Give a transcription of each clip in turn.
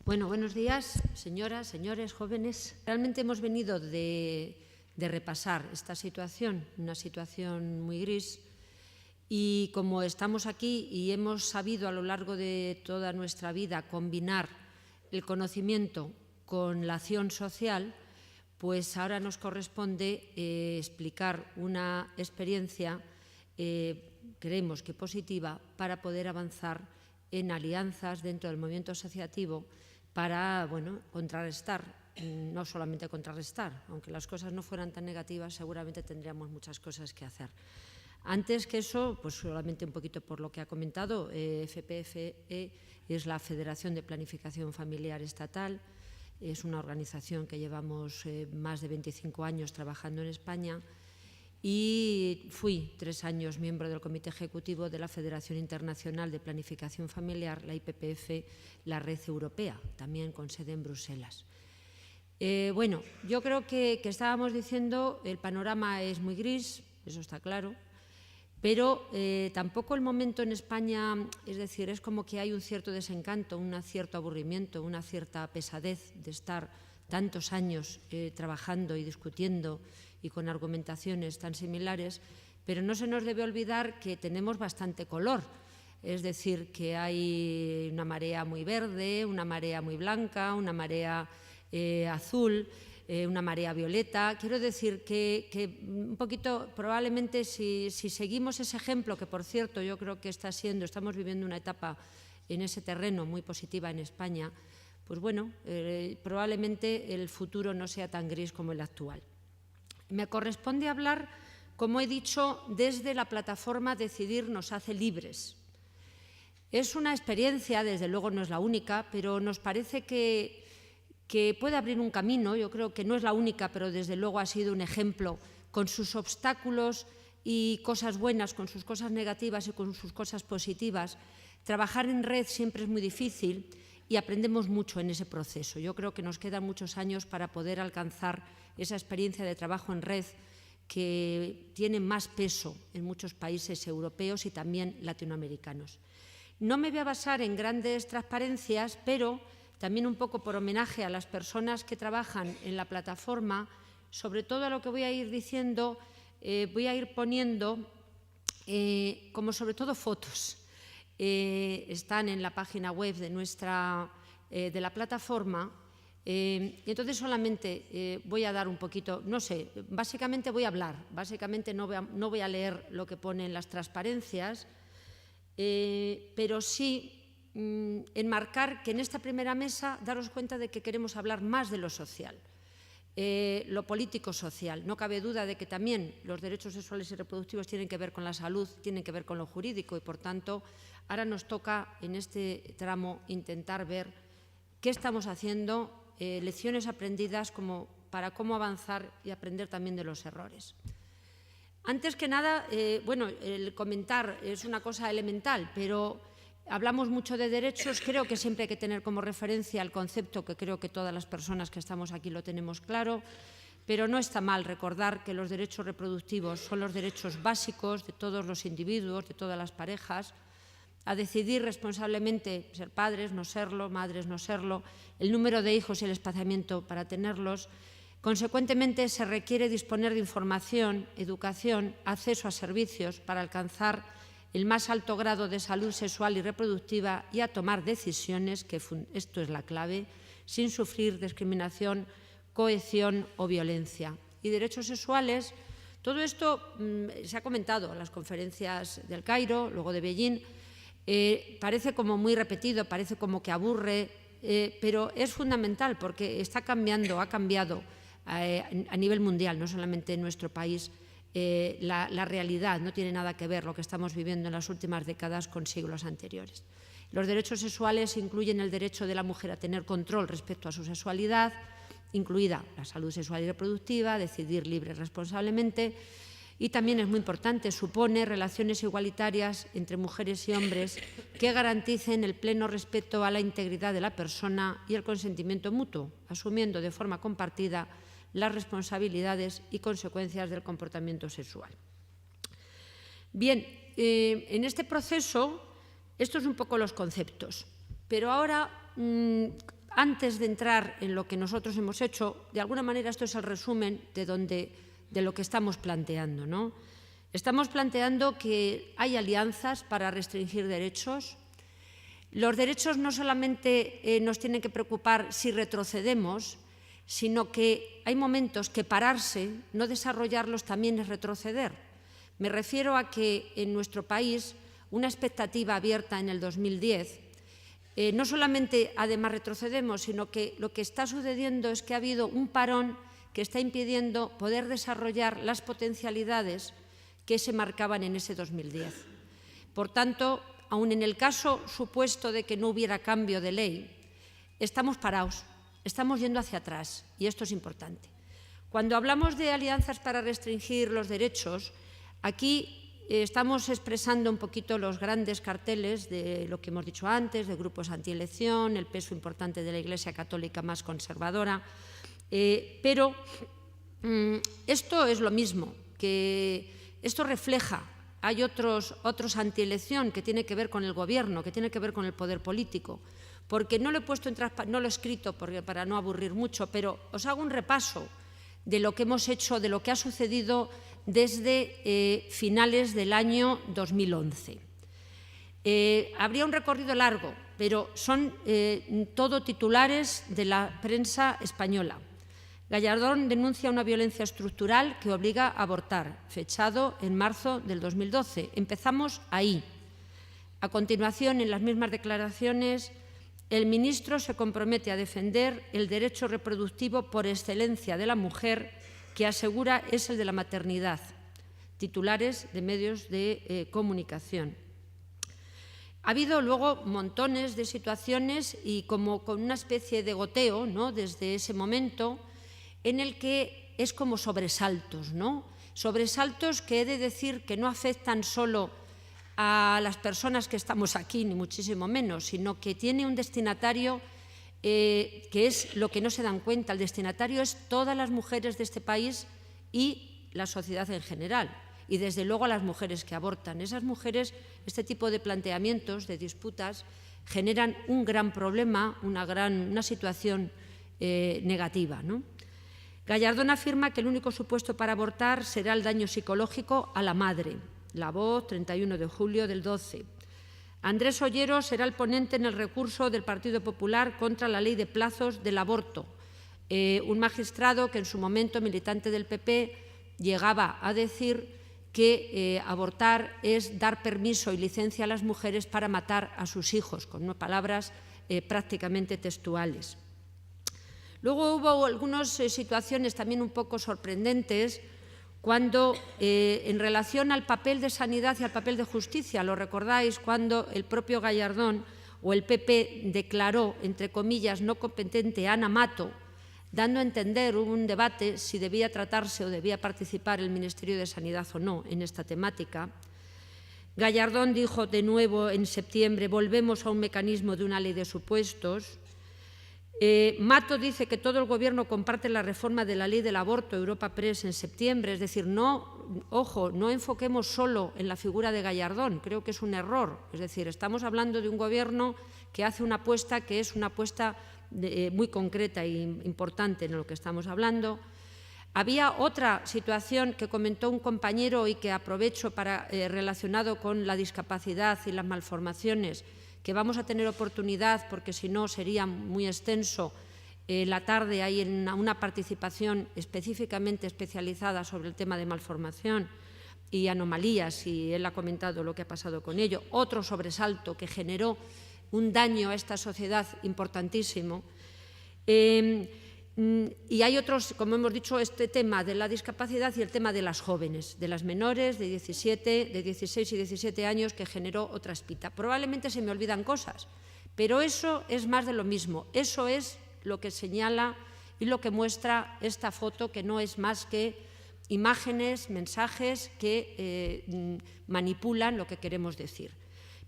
Bueno, buenos días, señoras, señores, jóvenes. Realmente hemos venido de repasar esta situación, una situación muy gris, y como estamos aquí y hemos sabido a lo largo de toda nuestra vida combinar el conocimiento con la acción social, pues ahora nos corresponde explicar una experiencia, creemos que positiva, para poder avanzar en alianzas dentro del movimiento asociativo para contrarrestar, no solamente contrarrestar, aunque las cosas no fueran tan negativas, seguramente tendríamos muchas cosas que hacer. Antes que eso, pues solamente un poquito por lo que ha comentado, FPFE es la Federación de Planificación Familiar Estatal, es una organización que llevamos más de 25 años trabajando en España, y fui 3 años miembro del Comité Ejecutivo de la Federación Internacional de Planificación Familiar, la IPPF, la Red Europea, también con sede en Bruselas. Yo creo que estábamos diciendo, el panorama es muy gris, eso está claro, pero tampoco el momento en España, es decir, es como que hay un cierto desencanto, un cierto aburrimiento, una cierta pesadez de estar tantos años trabajando y discutiendo y con argumentaciones tan similares, pero no se nos debe olvidar que tenemos bastante color, es decir, que hay una marea muy verde, una marea muy blanca, una marea azul, una marea violeta. Quiero decir que un poquito, probablemente, si seguimos ese ejemplo, que por cierto yo creo que estamos viviendo una etapa en ese terreno muy positiva en España, pues probablemente el futuro no sea tan gris como el actual. Me corresponde hablar, como he dicho, desde la plataforma Decidir nos hace libres. Es una experiencia, desde luego no es la única, pero nos parece que puede abrir un camino. Yo creo que no es la única, pero desde luego ha sido un ejemplo, con sus obstáculos y cosas buenas, con sus cosas negativas y con sus cosas positivas. Trabajar en red siempre es muy difícil y aprendemos mucho en ese proceso. Yo creo que nos quedan muchos años para poder alcanzar esa experiencia de trabajo en red que tiene más peso en muchos países europeos y también latinoamericanos. No me voy a basar en grandes transparencias, pero también un poco por homenaje a las personas que trabajan en la plataforma, sobre todo a lo que voy a ir diciendo, voy a ir poniendo como sobre todo fotos. Están en la página web de la plataforma, y entonces solamente voy a dar un poquito, no sé, básicamente voy a hablar, básicamente no voy a leer lo que pone en las transparencias, pero sí enmarcar que en esta primera mesa daros cuenta de que queremos hablar más de lo social, lo político-social. No cabe duda de que también los derechos sexuales y reproductivos tienen que ver con la salud, tienen que ver con lo jurídico, y por tanto ahora nos toca en este tramo intentar ver qué estamos haciendo, lecciones aprendidas para cómo avanzar y aprender también de los errores. Antes que nada, el comentar es una cosa elemental, pero hablamos mucho de derechos. Creo que siempre hay que tener como referencia el concepto, que creo que todas las personas que estamos aquí lo tenemos claro, pero no está mal recordar que los derechos reproductivos son los derechos básicos de todos los individuos, de todas las parejas, a decidir responsablemente ser padres, no serlo, madres, no serlo, el número de hijos y el espaciamiento para tenerlos. Consecuentemente, se requiere disponer de información, educación, acceso a servicios para alcanzar el más alto grado de salud sexual y reproductiva y a tomar decisiones, que esto es la clave, sin sufrir discriminación, coerción o violencia. Y derechos sexuales, todo esto se ha comentado en las conferencias del Cairo, luego de Beijing. Parece como muy repetido, parece como que aburre, pero es fundamental porque está cambiando, ha cambiado a nivel mundial, no solamente en nuestro país. La realidad no tiene nada que ver lo que estamos viviendo en las últimas décadas con siglos anteriores. Los derechos sexuales incluyen el derecho de la mujer a tener control respecto a su sexualidad, incluida la salud sexual y reproductiva, decidir libre y responsablemente, y también es muy importante, supone relaciones igualitarias entre mujeres y hombres que garanticen el pleno respeto a la integridad de la persona y el consentimiento mutuo, asumiendo de forma compartida las responsabilidades y consecuencias del comportamiento sexual. Bien, en este proceso, estos son un poco los conceptos, pero ahora antes de entrar en lo que nosotros hemos hecho, de alguna manera esto es el resumen de lo que estamos planteando, ¿no? Estamos planteando que hay alianzas para restringir derechos. Los derechos no solamente nos tienen que preocupar si retrocedemos, sino que hay momentos que pararse, no desarrollarlos, también es retroceder. Me refiero a que en nuestro país una expectativa abierta en el 2010, no solamente además retrocedemos, sino que lo que está sucediendo es que ha habido un parón que está impidiendo poder desarrollar las potencialidades que se marcaban en ese 2010. Por tanto, aun en el caso supuesto de que no hubiera cambio de ley, estamos parados, estamos yendo hacia atrás, y esto es importante. Cuando hablamos de alianzas para restringir los derechos, aquí estamos expresando un poquito los grandes carteles de lo que hemos dicho antes, de grupos antielección, el peso importante de la Iglesia Católica más conservadora, pero esto es lo mismo, que esto refleja, hay otros antielección que tiene que ver con el gobierno, que tiene que ver con el poder político, porque no lo he puesto no lo he escrito para no aburrir mucho, pero os hago un repaso de lo que hemos hecho, de lo que ha sucedido desde finales del año 2011. Habría un recorrido largo, pero son todo titulares de la prensa española. Gallardón denuncia una violencia estructural que obliga a abortar, fechado en marzo del 2012. Empezamos ahí. A continuación, en las mismas declaraciones, el ministro se compromete a defender el derecho reproductivo por excelencia de la mujer, que asegura es el de la maternidad. Titulares de medios de comunicación. Ha habido luego montones de situaciones y como con una especie de goteo, ¿no?, desde ese momento, en el que es como sobresaltos, ¿no? Sobresaltos que he de decir que no afectan solo a las personas que estamos aquí, ni muchísimo menos, sino que tiene un destinatario que es lo que no se dan cuenta. El destinatario es todas las mujeres de este país y la sociedad en general, y desde luego a las mujeres que abortan. Esas mujeres, este tipo de planteamientos, de disputas, generan un gran problema, una situación negativa, ¿no? Gallardón afirma que el único supuesto para abortar será el daño psicológico a la madre. La Voz, 31 de julio del 12. Andrés Ollero será el ponente en el recurso del Partido Popular contra la ley de plazos del aborto. Un magistrado que en su momento, militante del PP, llegaba a decir que abortar es dar permiso y licencia a las mujeres para matar a sus hijos, con unas palabras prácticamente textuales. Luego hubo algunas situaciones también un poco sorprendentes cuando, en relación al papel de sanidad y al papel de justicia, lo recordáis, cuando el propio Gallardón o el PP declaró, entre comillas, no competente a Ana Mato, dando a entender, hubo un debate si debía tratarse o debía participar el Ministerio de Sanidad o no en esta temática. Gallardón dijo de nuevo en septiembre, volvemos a un mecanismo de una ley de supuestos. Mato dice que todo el Gobierno comparte la reforma de la ley del aborto, Europa Press en septiembre, es decir, ojo, no enfoquemos solo en la figura de Gallardón, creo que es un error, es decir, estamos hablando de un Gobierno que hace una apuesta que es una apuesta muy concreta e importante en lo que estamos hablando. Había otra situación que comentó un compañero y que aprovecho relacionado con la discapacidad y las malformaciones, que vamos a tener oportunidad, porque si no sería muy extenso, la tarde hay una participación específicamente especializada sobre el tema de malformación y anomalías, y él ha comentado lo que ha pasado con ello. Otro sobresalto que generó un daño a esta sociedad importantísimo. Y hay otros, como hemos dicho, este tema de la discapacidad y el tema de las jóvenes, de las menores de 16 y 17 años, que generó otra espita. Probablemente se me olvidan cosas, pero eso es más de lo mismo. Eso es lo que señala y lo que muestra esta foto, que no es más que imágenes, mensajes que manipulan lo que queremos decir.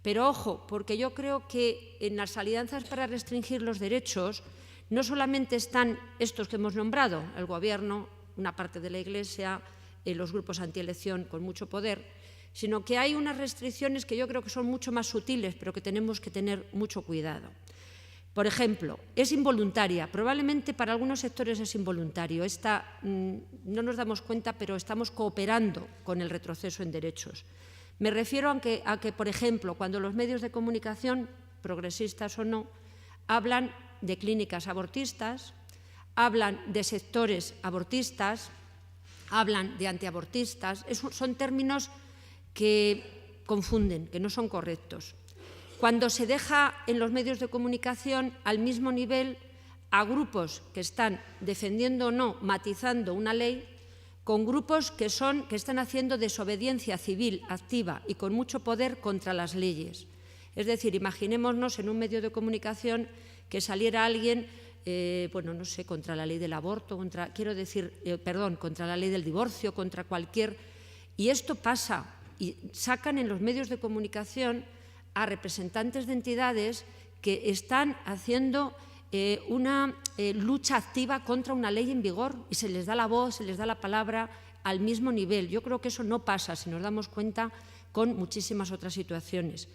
Pero ojo, porque yo creo que en las alianzas para restringir los derechos no solamente están estos que hemos nombrado, el Gobierno, una parte de la Iglesia, los grupos antielección con mucho poder, sino que hay unas restricciones que yo creo que son mucho más sutiles, pero que tenemos que tener mucho cuidado. Por ejemplo, es involuntaria. Probablemente para algunos sectores es involuntario. No nos damos cuenta, pero estamos cooperando con el retroceso en derechos. Me refiero a que, por ejemplo, cuando los medios de comunicación, progresistas o no, hablan de clínicas abortistas, hablan de sectores abortistas, hablan de antiabortistas, son términos que confunden, que no son correctos. Cuando se deja en los medios de comunicación al mismo nivel a grupos que están defendiendo o no, matizando una ley, con grupos que están haciendo desobediencia civil activa y con mucho poder contra las leyes. Es decir, imaginémonos en un medio de comunicación que saliera alguien, bueno, no sé, contra la ley del aborto, contra la ley del divorcio, contra cualquier... Y esto pasa, y sacan en los medios de comunicación a representantes de entidades que están haciendo una lucha activa contra una ley en vigor y se les da la voz, se les da la palabra al mismo nivel. Yo creo que eso no pasa, si nos damos cuenta, con muchísimas otras situaciones.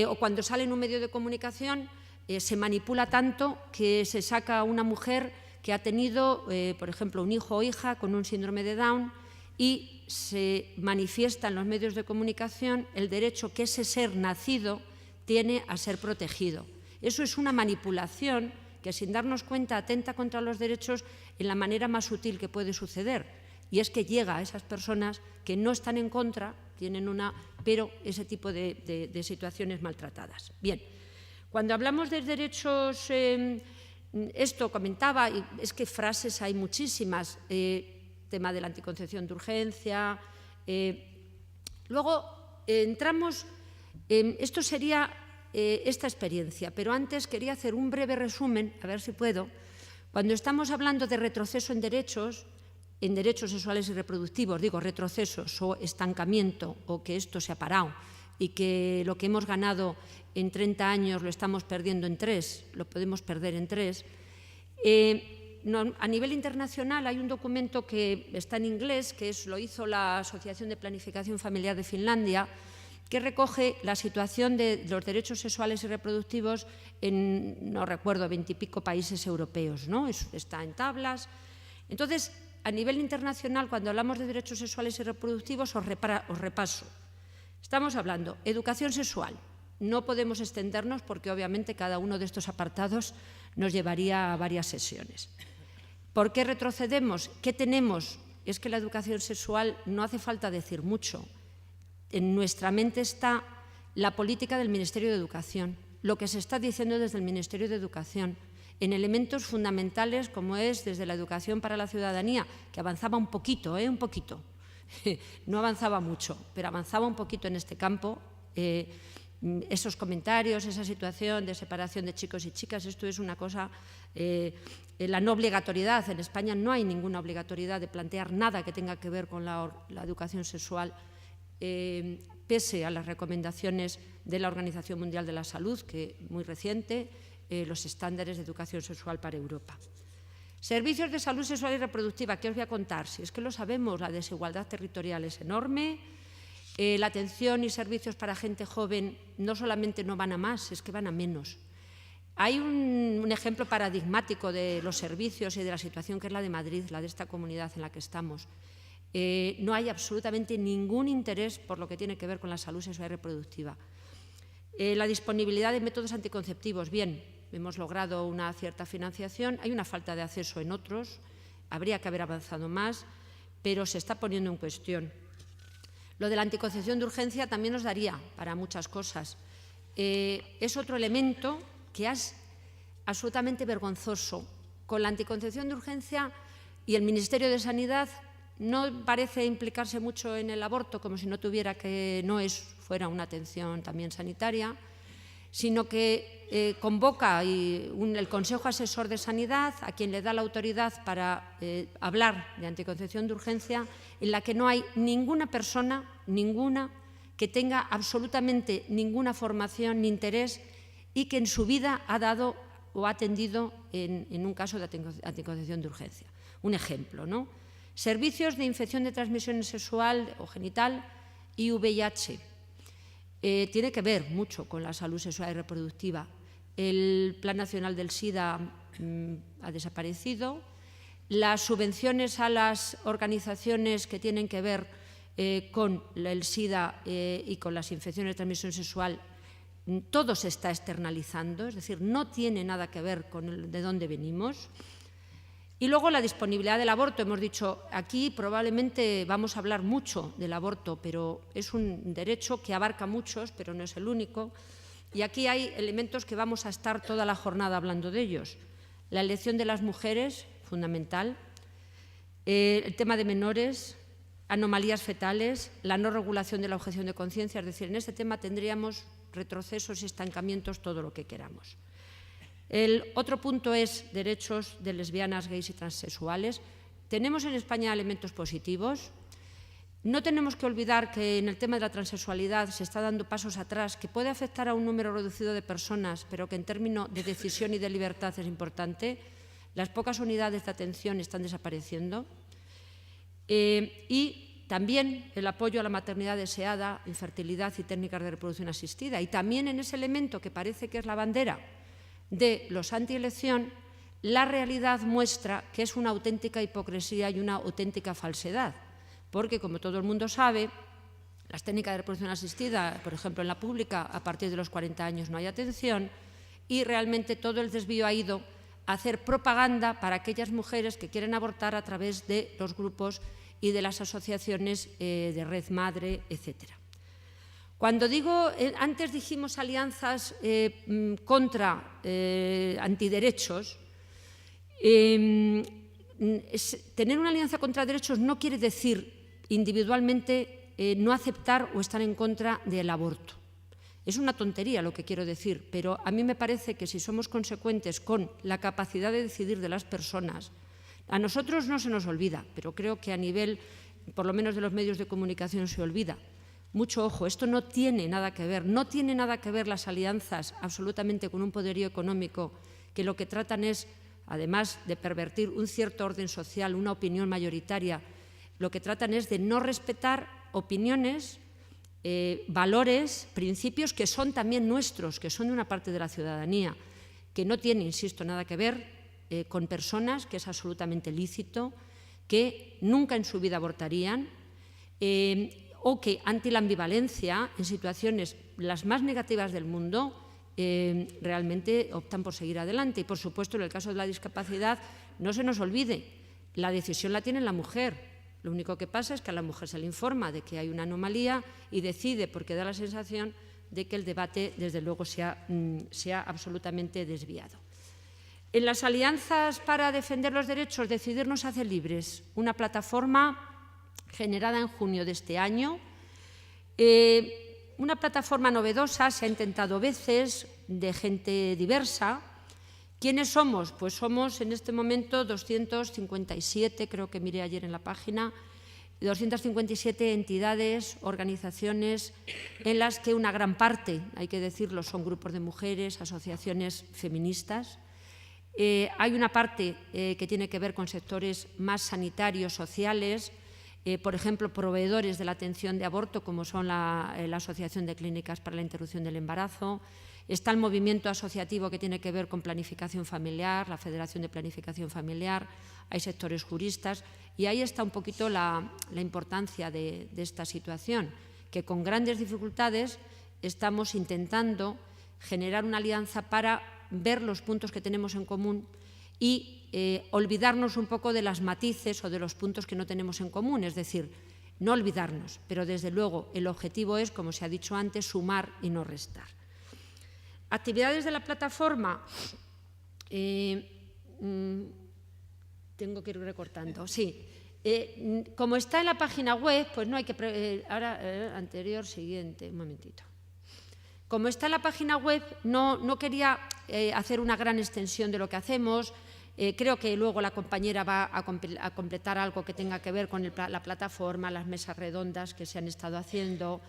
O cuando sale en un medio de comunicación se manipula tanto que se saca a una mujer que ha tenido, por ejemplo, un hijo o hija con un síndrome de Down y se manifiesta en los medios de comunicación el derecho que ese ser nacido tiene a ser protegido. Eso es una manipulación que, sin darnos cuenta, atenta contra los derechos en la manera más sutil que puede suceder. Y es que llega a esas personas que no están en contra, pero ese tipo de situaciones maltratadas. Bien, cuando hablamos de derechos, esto comentaba, y es que frases hay muchísimas, tema de la anticoncepción de urgencia. Luego entramos, esto sería esta experiencia, pero antes quería hacer un breve resumen, a ver si puedo. Cuando estamos hablando de retroceso en derechos sexuales y reproductivos, digo retrocesos o estancamiento, o que esto se ha parado y que lo que hemos ganado en 30 años lo estamos perdiendo en 3, lo podemos perder en 3, a nivel internacional hay un documento que está en inglés, lo hizo la Asociación de Planificación Familiar de Finlandia, que recoge la situación de los derechos sexuales y reproductivos en, no recuerdo, 20 y pico países europeos, ¿no? Está en tablas. Entonces, a nivel internacional, cuando hablamos de derechos sexuales y reproductivos, os repaso. Estamos hablando de educación sexual. No podemos extendernos porque, obviamente, cada uno de estos apartados nos llevaría a varias sesiones. ¿Por qué retrocedemos? ¿Qué tenemos? Es que la educación sexual no hace falta decir mucho. En nuestra mente está la política del Ministerio de Educación, lo que se está diciendo desde el Ministerio de Educación, en elementos fundamentales como es desde la educación para la ciudadanía, que avanzaba un poquito, no avanzaba mucho, pero avanzaba un poquito en este campo. Esos comentarios, esa situación de separación de chicos y chicas, esto es una cosa, la no obligatoriedad. En España no hay ninguna obligatoriedad de plantear nada que tenga que ver con la educación sexual, pese a las recomendaciones de la Organización Mundial de la Salud, que muy reciente, los estándares de educación sexual para Europa. Servicios de salud sexual y reproductiva, ¿qué os voy a contar? Si es que lo sabemos, la desigualdad territorial es enorme. La atención y servicios para gente joven no solamente no van a más, es que van a menos. Hay un ejemplo paradigmático de los servicios y de la situación que es la de Madrid, la de esta comunidad en la que estamos. No hay absolutamente ningún interés por lo que tiene que ver con la salud sexual y reproductiva. La disponibilidad de métodos anticonceptivos, bien, hemos logrado una cierta financiación, hay una falta de acceso en otros, habría que haber avanzado más, pero se está poniendo en cuestión. Lo de la anticoncepción de urgencia también nos daría para muchas cosas. Es otro elemento que es absolutamente vergonzoso. Con la anticoncepción de urgencia y el Ministerio de Sanidad no parece implicarse mucho en el aborto, como si no tuviera que fuera una atención también sanitaria, sino que convoca el Consejo Asesor de Sanidad, a quien le da la autoridad para hablar de anticoncepción de urgencia, en la que no hay ninguna persona, que tenga absolutamente ninguna formación ni interés y que en su vida ha dado o ha atendido en un caso de anticoncepción de urgencia. Un ejemplo, ¿no? Servicios de infección de transmisión sexual o genital y VIH. Tiene que ver mucho con la salud sexual y reproductiva, el Plan Nacional del SIDA ha desaparecido. Las subvenciones a las organizaciones que tienen que ver con el SIDA y con las infecciones de transmisión sexual, todo se está externalizando, es decir, no tiene nada que ver con de dónde venimos. Y luego la disponibilidad del aborto. Hemos dicho, aquí probablemente vamos a hablar mucho del aborto, pero es un derecho que abarca a muchos, pero no es el único. Y aquí hay elementos que vamos a estar toda la jornada hablando de ellos. La elección de las mujeres, fundamental. El tema de menores, anomalías fetales, la no regulación de la objeción de conciencia. Es decir, en este tema tendríamos retrocesos y estancamientos, todo lo que queramos. El otro punto es derechos de lesbianas, gays y transexuales. Tenemos en España elementos positivos. No tenemos que olvidar que en el tema de la transexualidad se está dando pasos atrás, que puede afectar a un número reducido de personas, pero que en términos de decisión y de libertad es importante. Las pocas unidades de atención están desapareciendo. Y también el apoyo a la maternidad deseada, infertilidad y técnicas de reproducción asistida. Y también en ese elemento que parece que es la bandera de los antielección, la realidad muestra que es una auténtica hipocresía y una auténtica falsedad, porque, como todo el mundo sabe, las técnicas de reproducción asistida, por ejemplo, en la pública, a partir de los 40 años no hay atención, y realmente todo el desvío ha ido a hacer propaganda para aquellas mujeres que quieren abortar a través de los grupos y de las asociaciones de Red Madre, etcétera. Cuando digo, antes dijimos alianzas contra antiderechos, tener una alianza contra derechos no quiere decir individualmente no aceptar o estar en contra del aborto. Es una tontería lo que quiero decir, pero a mí me parece que si somos consecuentes con la capacidad de decidir de las personas, a nosotros no se nos olvida, pero creo que a nivel, por lo menos de los medios de comunicación, se olvida. Mucho ojo, esto no tiene nada que ver, no tiene nada que ver las alianzas absolutamente con un poderío económico que lo que tratan es, además de pervertir un cierto orden social, una opinión mayoritaria, lo que tratan es de no respetar opiniones, valores, principios que son también nuestros, que son de una parte de la ciudadanía, que no tiene, insisto, nada que ver con personas, que es absolutamente lícito, que nunca en su vida abortarían, o que ante la ambivalencia, en situaciones las más negativas del mundo, realmente optan por seguir adelante. Y, por supuesto, en el caso de la discapacidad, no se nos olvide, la decisión la tiene la mujer. Lo único que pasa es que a la mujer se le informa de que hay una anomalía y decide, porque da la sensación de que el debate, desde luego, se ha absolutamente desviado. En las alianzas para defender los derechos, Decidirnos hace libres, una plataforma generada en junio de este año, una plataforma novedosa, se ha intentado veces, de gente diversa. ¿Quiénes somos? Pues somos en este momento 257, creo que miré ayer en la página, 257 entidades, organizaciones, en las que una gran parte, hay que decirlo, son grupos de mujeres, asociaciones feministas. Hay una parte que tiene que ver con sectores más sanitarios, sociales, por ejemplo, proveedores de la atención de aborto, como son la Asociación de Clínicas para la Interrupción del Embarazo. Está el movimiento asociativo que tiene que ver con planificación familiar, la Federación de Planificación Familiar, hay sectores juristas, y ahí está un poquito la importancia de esta situación, que con grandes dificultades estamos intentando generar una alianza para ver los puntos que tenemos en común y olvidarnos un poco de las matices o de los puntos que no tenemos en común, es decir, no olvidarnos, pero desde luego el objetivo es, como se ha dicho antes, sumar y no restar. Actividades de la plataforma, tengo que ir recortando, sí. Como está en la página web, pues no hay que... ahora, anterior, siguiente, un momentito. Como está en la página web, no quería hacer una gran extensión de lo que hacemos. Creo que luego la compañera va a completar algo que tenga que ver con la plataforma, las mesas redondas que se han estado haciendo.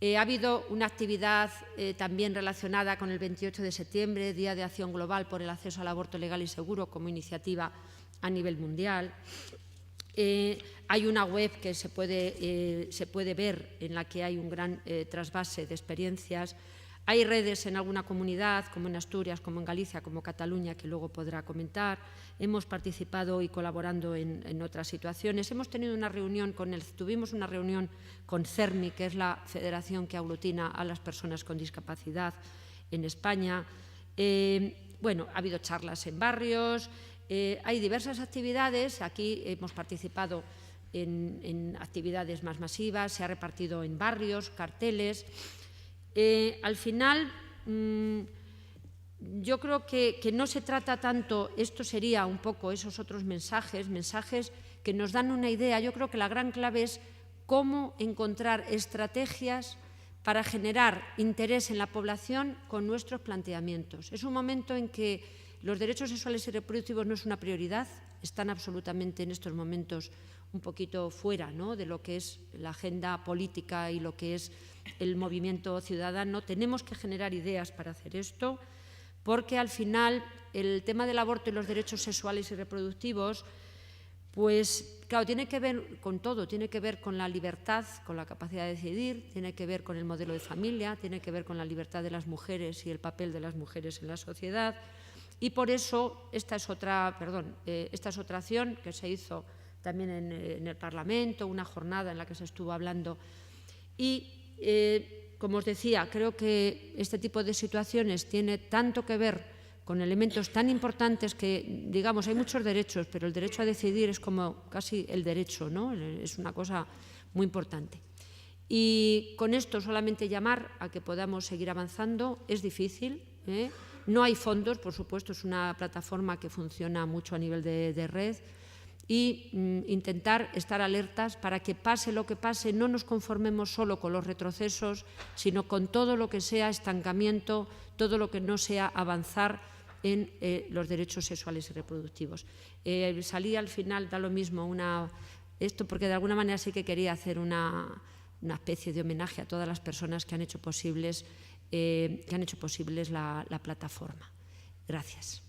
Ha habido una actividad también relacionada con el 28 de septiembre, Día de Acción Global por el Acceso al Aborto Legal y Seguro, como iniciativa a nivel mundial. Hay una web que se puede ver en la que hay un gran trasvase de experiencias. Hay redes en alguna comunidad, como en Asturias, como en Galicia, como Cataluña, que luego podrá comentar. Hemos participado y colaborando en otras situaciones. Hemos tenido una reunión tuvimos una reunión con CERMI, que es la federación que aglutina a las personas con discapacidad en España. Bueno, ha habido charlas en barrios, hay diversas actividades. Aquí hemos participado en actividades más masivas, se ha repartido en barrios, carteles. Al final, yo creo que no se trata tanto, esto sería un poco esos otros mensajes que nos dan una idea. Yo creo que la gran clave es cómo encontrar estrategias para generar interés en la población con nuestros planteamientos. Es un momento en que los derechos sexuales y reproductivos no es una prioridad, están absolutamente en estos momentos un poquito fuera, ¿no?, de lo que es la agenda política y lo que es el movimiento ciudadano. Tenemos que generar ideas para hacer esto, porque al final el tema del aborto y los derechos sexuales y reproductivos, pues claro, tiene que ver con todo, tiene que ver con la libertad, con la capacidad de decidir, tiene que ver con el modelo de familia, tiene que ver con la libertad de las mujeres y el papel de las mujeres en la sociedad. Y por eso esta es otra acción que se hizo también en el Parlamento, una jornada en la que se estuvo hablando. Y, como os decía, creo que este tipo de situaciones tiene tanto que ver con elementos tan importantes que, digamos, hay muchos derechos, pero el derecho a decidir es como casi el derecho, ¿no? Es una cosa muy importante. Y con esto solamente llamar a que podamos seguir avanzando. Es difícil, ¿eh? No hay fondos, por supuesto, es una plataforma que funciona mucho a nivel de red, y intentar estar alertas para que pase lo que pase, no nos conformemos solo con los retrocesos, sino con todo lo que sea estancamiento, todo lo que no sea avanzar en los derechos sexuales y reproductivos. Salí al final, da lo mismo, esto porque de alguna manera sí que quería hacer una especie de homenaje a todas las personas que han hecho posibles la plataforma. Gracias.